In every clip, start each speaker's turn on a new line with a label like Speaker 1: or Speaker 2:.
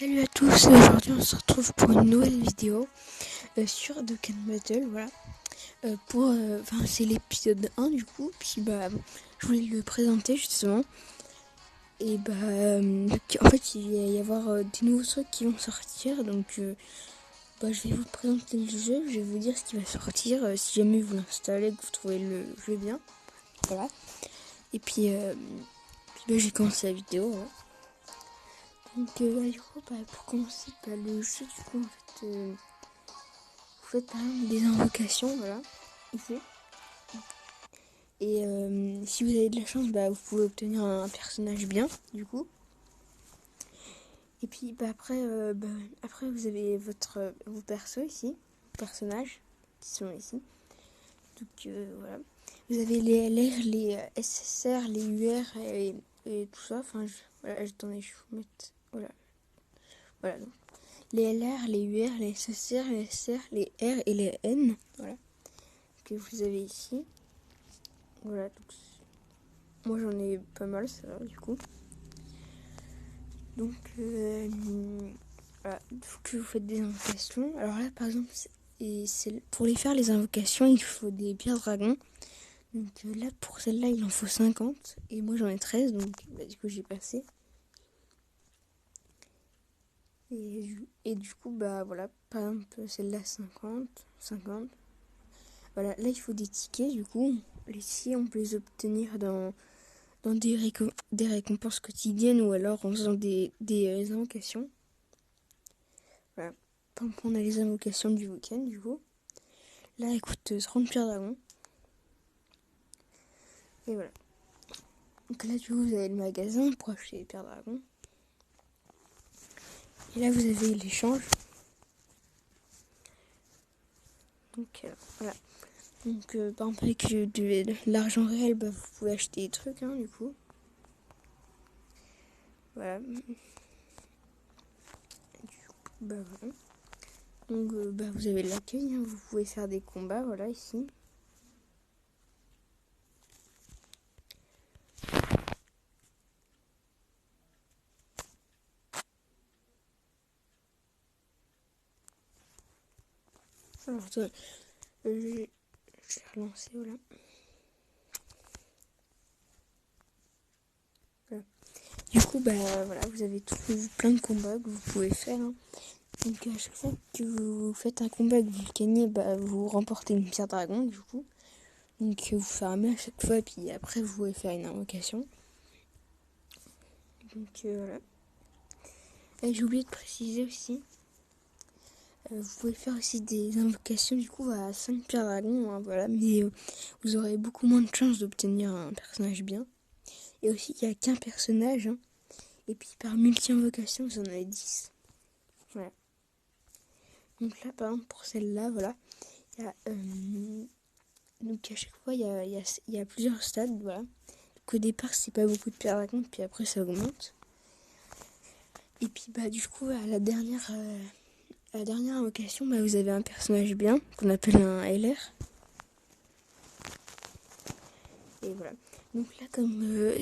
Speaker 1: Salut à tous, aujourd'hui on se retrouve pour une nouvelle vidéo sur Dokkan Battle, voilà. C'est l'épisode 1 du coup, puis je voulais le présenter justement. Et en fait il va y avoir des nouveaux trucs qui vont sortir, donc je vais vous présenter le jeu, je vais vous dire ce qui va sortir, si jamais vous l'installez, que vous trouvez le jeu bien, voilà. Et puis j'ai commencé la vidéo, voilà. Donc du coup, pour commencer, le jeu, du coup, en fait, vous faites par exemple des invocations, voilà, ici. Et si vous avez de la chance, vous pouvez obtenir un personnage bien, du coup. Et puis après vous avez vos persos ici, personnages qui sont ici. Donc voilà. Vous avez les LR, les SSR, les UR et tout ça. Voilà, attendez, je vais vous mettre. Voilà. Donc. Les LR, les UR, les SSR, les SR, les R et les N. Voilà. Que vous avez ici. Voilà. Donc, moi j'en ai pas mal, ça va, du coup. Donc, voilà. Il faut que vous faites des invocations. Alors là, par exemple, pour les faire, les invocations, il faut des pierres dragons. Donc là, pour celle-là, il en faut 50. Et moi, j'en ai 13. Donc, du coup, j'ai passé. Et du coup, voilà. Par exemple, celle-là, 50. Voilà, là, il faut des tickets, du coup. Les tickets, on peut les obtenir dans des récompenses quotidiennes ou alors en faisant des invocations. Voilà. Par exemple, on a les invocations du week-end, du coup. Là, elle coûte 30 pierres dragons. Et voilà. Donc là, du coup, vous avez le magasin pour acheter les pierres dragons. Et là, vous avez l'échange. Donc, voilà. Donc, par exemple, avec de l'argent réel, vous pouvez acheter des trucs, du coup. Voilà. Voilà. Donc, vous avez l'accueil, vous pouvez faire des combats, voilà, ici. Alors, je vais relancer, voilà. Du coup, voilà, vous avez plein de combats que vous pouvez faire. Donc, à chaque fois que vous faites un combat et que vous le gagnez, vous remportez une pierre dragon, du coup. Donc, vous farmez à chaque fois, et puis après, vous pouvez faire une invocation. Donc, voilà. Et j'ai oublié de préciser aussi. Vous pouvez faire aussi des invocations, du coup, à 5 pierres dragons, voilà. Mais vous aurez beaucoup moins de chances d'obtenir un personnage bien. Et aussi, il n'y a qu'un personnage. Et puis, par multi-invocation, vous en avez 10. Voilà. Donc là, par exemple, pour celle-là, voilà. Il y a, donc à chaque fois, il y a plusieurs stades, voilà. Donc au départ, c'est pas beaucoup de pierres dragons, puis après, ça augmente. Et puis, du coup, à la dernière invocation, vous avez un personnage bien, qu'on appelle un LR. Et voilà. Donc là, comme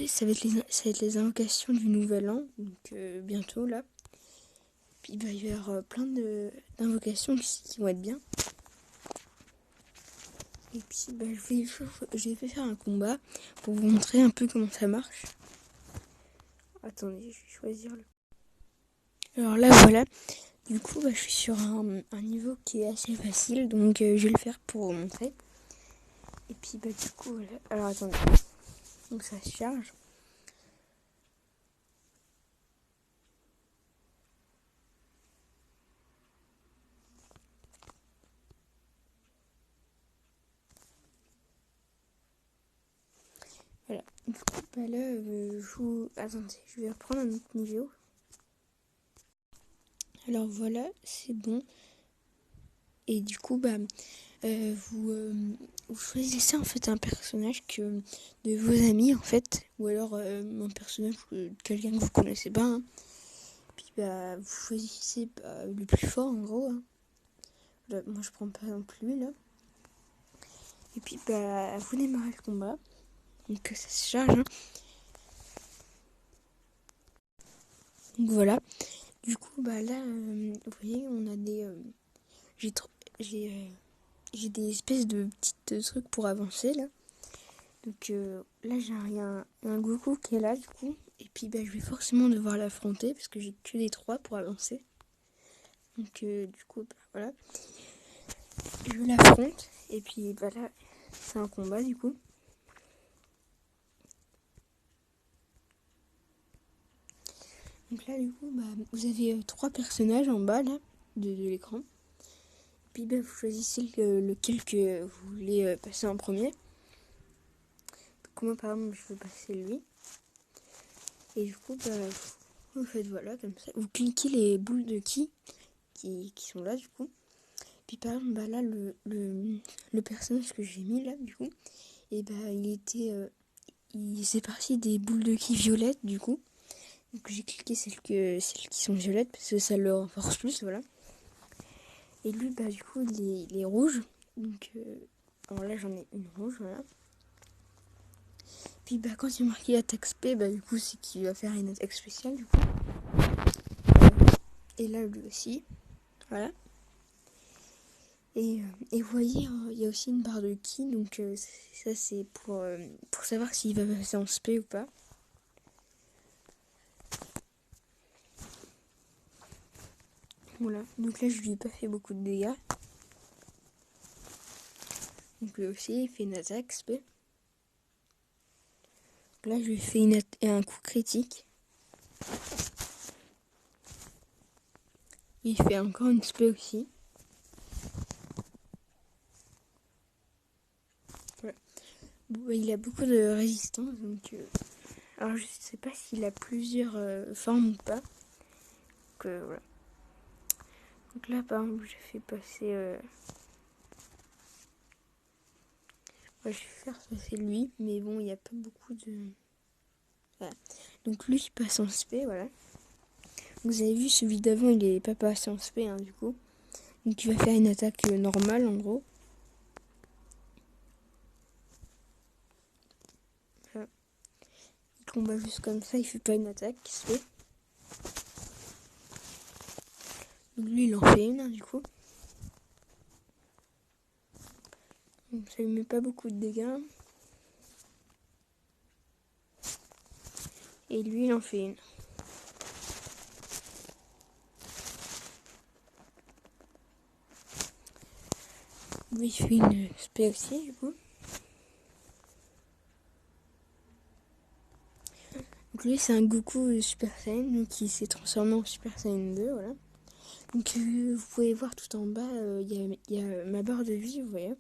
Speaker 1: ça va être les invocations du nouvel an, donc bientôt là. Puis il va y avoir plein d'invocations qui vont être bien. Et puis je vais faire un combat pour vous montrer un peu comment ça marche. Attendez, je vais choisir le... Alors là, voilà. Du coup, je suis sur un niveau qui est assez facile, donc je vais le faire pour vous montrer. Et puis du coup, voilà. Alors attendez. Donc ça se charge. Voilà. Du coup, là, attendez, je vais reprendre un autre niveau. Alors voilà, c'est bon. Et du coup, vous choisissez en fait un personnage de vos amis en fait, ou alors un personnage de quelqu'un que vous connaissez pas. Puis vous choisissez le plus fort en gros. Là, moi je prends par exemple lui là. Et puis vous démarrez le combat. Donc ça se charge. Donc voilà. Du coup, bah là, vous voyez, on a des... j'ai des espèces de petites trucs pour avancer, là. Donc là, j'ai un Goku qui est là, du coup. Et puis, bah, je vais forcément devoir l'affronter, parce que j'ai que des 3 pour avancer. Donc, du coup, bah, voilà. Je l'affronte. Et puis, bah là, c'est un combat, du coup. Donc là, du coup, bah, vous avez 3 personnages en bas, là, de l'écran. Puis, bah, vous choisissez lequel que vous voulez passer en premier. Donc, moi, par exemple, je veux passer lui. Et du coup, bah, vous faites voilà, comme ça. Vous cliquez les boules de qui sont là, du coup. Puis, par exemple, bah, là, le personnage que j'ai mis, là, du coup, et bah, il s'est parti des boules de qui violettes, du coup. Donc, j'ai cliqué celles qui sont violettes, parce que ça le renforce plus, voilà. Et lui, bah, du coup, il est rouge. Donc, alors là, j'en ai une rouge, voilà. Puis, bah, quand il est marqué attaque spé, bah, du coup, c'est qu'il va faire une attaque spéciale, du coup. Et là, lui aussi, voilà. Et vous voyez, il y a aussi une barre de ki, donc ça, c'est pour savoir s'il va passer en spé ou pas. Voilà, donc là, je lui ai pas fait beaucoup de dégâts. Donc lui aussi, il fait une attaque spé. Là, je lui ai fait un coup critique. Il fait encore une spé aussi. Voilà. Bon, il a beaucoup de résistance, donc... alors, je sais pas s'il a plusieurs formes ou pas. Donc, voilà. Donc là, par exemple, j'ai fait passer... ouais, je vais faire passer lui, mais bon, il n'y a pas beaucoup de... Voilà. Donc lui, il passe en spé, voilà. Vous avez vu, celui d'avant, il est pas passé en spé, hein, du coup. Donc il va faire une attaque normale, en gros. Voilà. Il combat juste comme ça, il fait pas une attaque, qui se fait. Donc lui, il en fait une, hein, du coup. Donc ça lui met pas beaucoup de dégâts. Et lui, il en fait une. Lui, il fait une spé aussi, du coup. Donc lui, c'est un Goku Super Saiyan, donc il s'est transformé en Super Saiyan 2, voilà. Donc vous pouvez voir tout en bas, il y a ma barre de vie, vous voyez.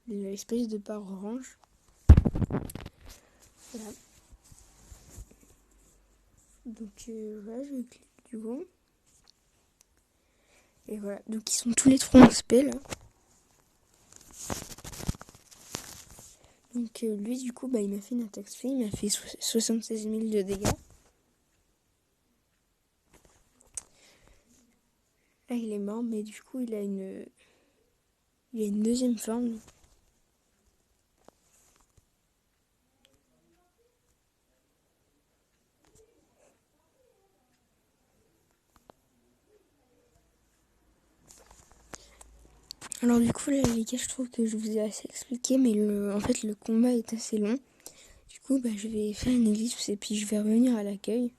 Speaker 1: L'espèce de barre orange. Voilà. Donc voilà, je clique du coup. Et voilà, donc ils sont tous les 3 en spé là. Donc lui du coup, bah, il m'a fait une attaque spé, il m'a fait 76 000 de dégâts. Là il est mort, mais du coup il a une deuxième forme. Alors du coup là les gars, je trouve que je vous ai assez expliqué, mais en fait le combat est assez long. Du coup bah, je vais faire une ellipse et puis je vais revenir à l'accueil.